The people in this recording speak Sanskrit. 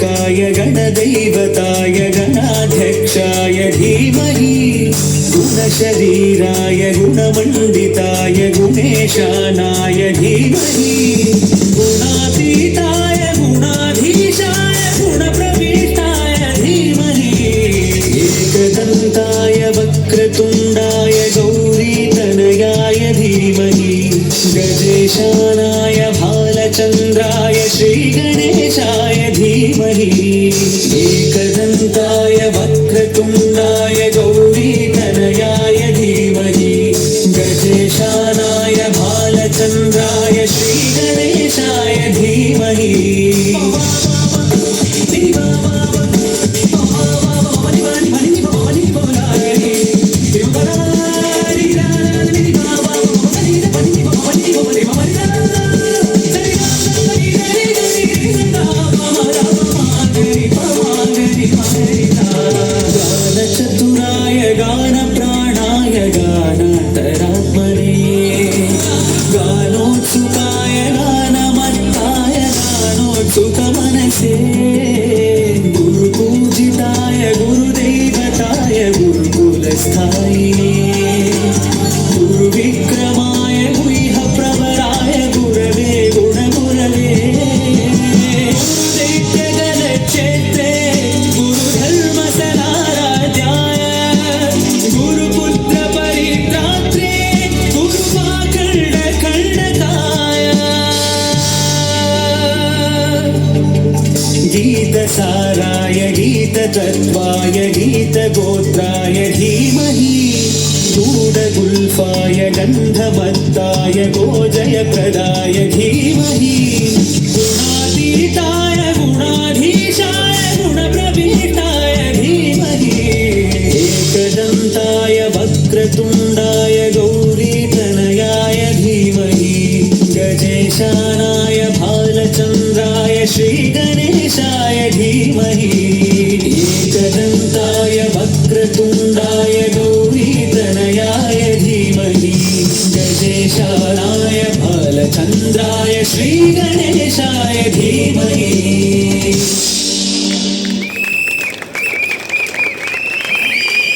गणाध्यक्षाय गणदैवताय गणाध्यक्षाय धीमहि गुणशरीराय गुणमण्डिताय गुणेशानाय धीमहि गुणातीताय गुणाधीशाय गुणप्रविष्टाय धीमहि एकदन्ताय वक्रतुण्डाय गौरीतनयाय धीमहि गजेशानाय भालचन्द्राय श्रीगणेशाय धीमहि एकदन्ताय वक्रतुण्डाय गौरीतनयाय धीमहि गजेशानाय भालचन्द्राय श्रीगणेशाय धीमहि गानचतुराय गानप्राणाय गानान्तरात्मने गानोत्सुकाय गानमत्ताय गानोत्सुकमनसे गुरुपूजिताय गुरुदैवताय गुरुकुलस्थायिने गुरुविक्रमाय गुह्यप्रवराय गुरवे गुणगुरवे गुरुदैत्यगणक्षेत्रे गुरुधर्मसनाराध्याय गुरुपुत्रपरित्रात्रे गुरुवाकर्णकर्णकाय गीतसाराय गीततत्त्वाय गीतगोत्राय धीमहि गूढगुल्फाय गन्धमत्ताय गोजयप्रदाय धीमहि गुणातीताय गुणाधीशाय गुणप्रविष्टाय धीमहि एकदन्ताय वक्रतुण्डाय गौरीतनयाय धीमहि गजेशानाय भालचन्द्राय श्रीगणेशाय धीमहि एकदन्ताय वक्रतुण्डाय गौरीतनयाय धीमहि गजेशानाय भालचन्द्राय श्रीगणेशाय धीमहि